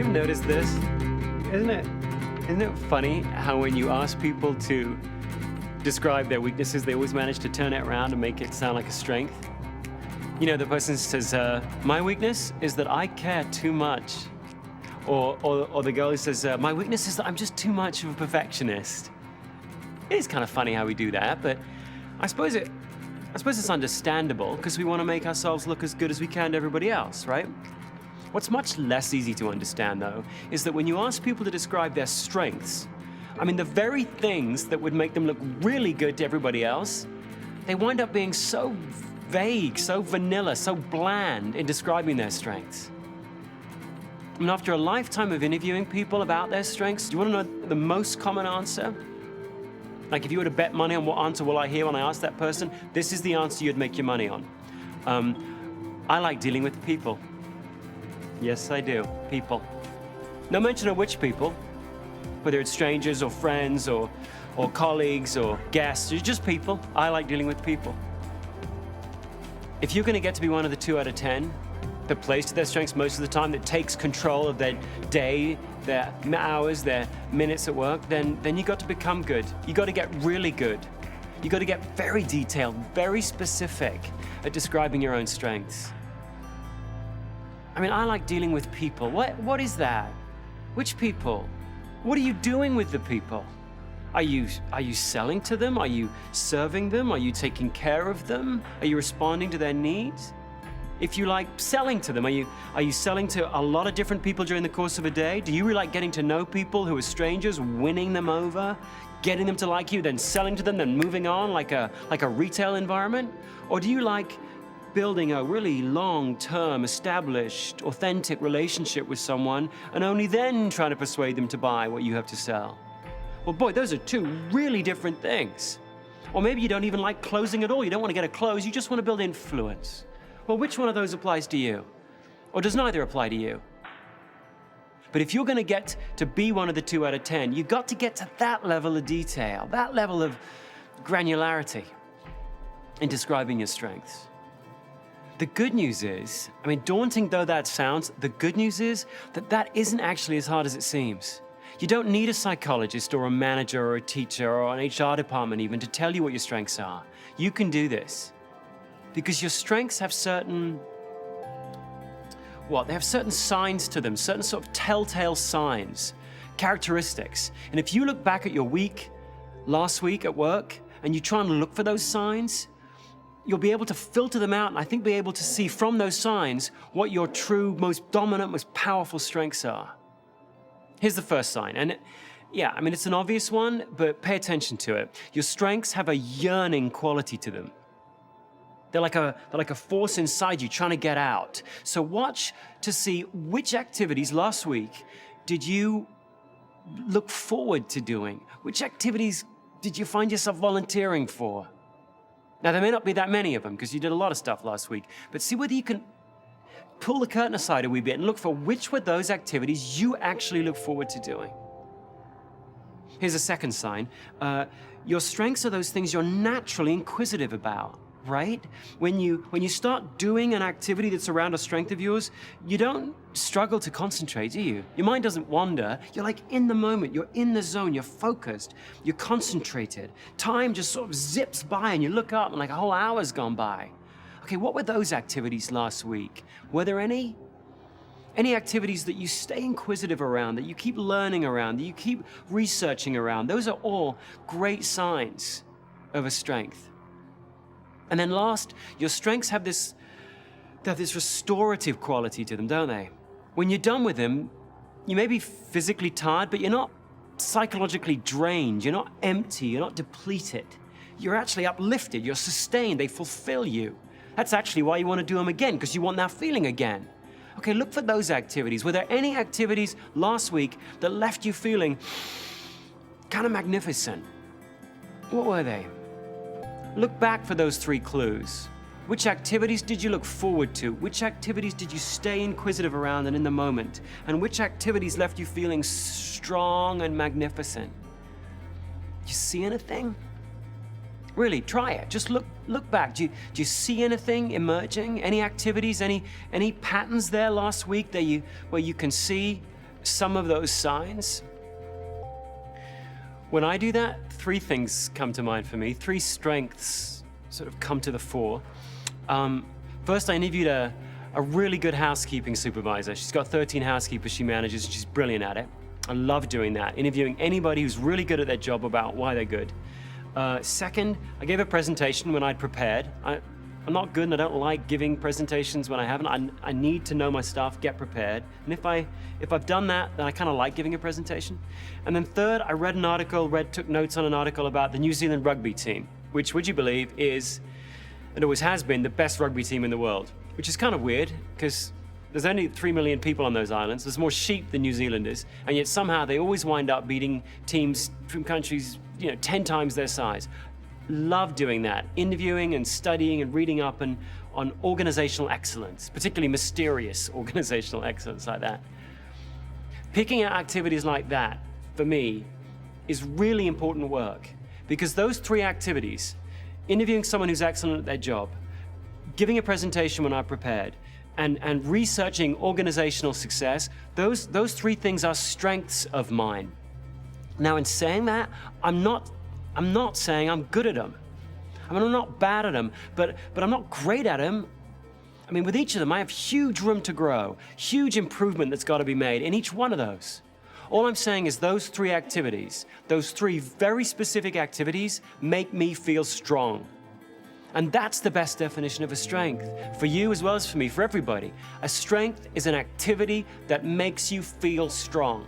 ever noticed this? Isn't it funny how when you ask people to describe their weaknesses, they always manage to turn it around and make it sound like a strength? You know, the person says, my weakness is that I care too much. Or the girl who says, my weakness is that I'm just too much of a perfectionist. It is kind of funny how we do that, but I suppose it's understandable because we want to make ourselves look as good as we can to everybody else, right? What's much less easy to understand, though, is that when you ask people to describe their strengths, I mean, the very things that would make them look really good to everybody else, they wind up being so vague, so vanilla, so bland in describing their strengths. I mean, after a lifetime of interviewing people about their strengths, do you want to know the most common answer? Like, if you were to bet money on what answer will I hear when I ask that person, this is the answer you'd make your money on. I like dealing with people. Yes, I do. People. No mention of which people, whether it's strangers or friends or colleagues or guests, it's just people. I like dealing with people. If you're going to get to be one of the 2 out of 10 that plays to their strengths most of the time, that takes control of their day, their hours, their minutes at work, then you got to become good. You got to get really good. You got to get very detailed, very specific at describing your own strengths. I mean, I like dealing with people. What is that? Which people? What are you doing with the people? Are you selling to them? Are you serving them? Are you taking care of them? Are you responding to their needs? If you like selling to them, are you selling to a lot of different people during the course of a day? Do you really like getting to know people who are strangers, winning them over, getting them to like you, then selling to them, then moving on like a retail environment? Or do you like building a really long-term, established, authentic relationship with someone and only then trying to persuade them to buy what you have to sell? Well, boy, those are 2 really different things. Or maybe you don't even like closing at all. You don't want to get a close. You just want to build influence. Well, which one of those applies to you? Or does neither apply to you? But if you're going to get to be one of the 2 out of 10, you've got to get to that level of detail, that level of granularity in describing your strengths. The good news is, I mean, daunting though that sounds, the good news is that isn't actually as hard as it seems. You don't need a psychologist or a manager or a teacher or an HR department even to tell you what your strengths are. You can do this because your strengths have certain signs to them, certain sort of telltale signs, characteristics. And if you look back at your week, last week at work, and you try and look for those signs, you'll be able to filter them out and I think be able to see from those signs what your true, most dominant, most powerful strengths are. Here's the first sign, and yeah, I mean, it's an obvious one, but pay attention to it. Your strengths have a yearning quality to them. They're like a force inside you trying to get out. So watch to see which activities last week did you look forward to doing? Which activities did you find yourself volunteering for? Now, there may not be that many of them because you did a lot of stuff last week, but see whether you can pull the curtain aside a wee bit and look for which were those activities you actually look forward to doing. Here's a second sign. Your strengths are those things you're naturally inquisitive about, right? When you start doing an activity that's around a strength of yours, you don't struggle to concentrate, do you? Your mind doesn't wander. You're like in the moment, you're in the zone, you're focused, you're concentrated. Time just sort of zips by and you look up and like a whole hour's gone by. Okay, what were those activities last week? Were there any activities that you stay inquisitive around, that you keep learning around, that you keep researching around? Those are all great signs of a strength. And then last, your strengths have this restorative quality to them, don't they? When you're done with them, you may be physically tired, but you're not psychologically drained, you're not empty, you're not depleted. You're actually uplifted, you're sustained, they fulfill you. That's actually why you want to do them again, because you want that feeling again. Okay, look for those activities. Were there any activities last week that left you feeling kind of magnificent? What were they? Look back for those 3 clues. Which activities did you look forward to? Which activities did you stay inquisitive around and in the moment? And which activities left you feeling strong and magnificent? You see anything? Really, try it. Just look back. Do you see anything emerging? Any activities? Any patterns there last week where you can see some of those signs, when I do that, three things come to mind for me. Three strengths sort of come to the fore. First, I interviewed a really good housekeeping supervisor. She's got 13 housekeepers she manages. She's brilliant at it. I love doing that, interviewing anybody who's really good at their job about why they're good. Second, I gave a presentation when I'd prepared. I'm not good and I don't like giving presentations when I haven't. I need to know my stuff, get prepared. And if I've done that, then I kind of like giving a presentation. And then third, I read an article, took notes on an article about the New Zealand rugby team, which, would you believe, is, and always has been, the best rugby team in the world, which is kind of weird because there's only 3 million people on those islands. There's more sheep than New Zealanders, and yet somehow they always wind up beating teams from countries, 10 times their size. Love doing that, interviewing and studying and reading up on organizational excellence, particularly mysterious organizational excellence like that. Picking out activities like that, for me, is really important work because those three activities, interviewing someone who's excellent at their job, giving a presentation when I'm prepared, and researching organizational success, those three things are strengths of mine. Now, in saying that, I'm not saying I'm good at them. I mean, I'm not bad at them, but I'm not great at them. I mean, with each of them, I have huge room to grow, huge improvement that's got to be made in each one of those. All I'm saying is those three activities, those three very specific activities, make me feel strong. And that's the best definition of a strength, for you as well as for me, for everybody. A strength is an activity that makes you feel strong.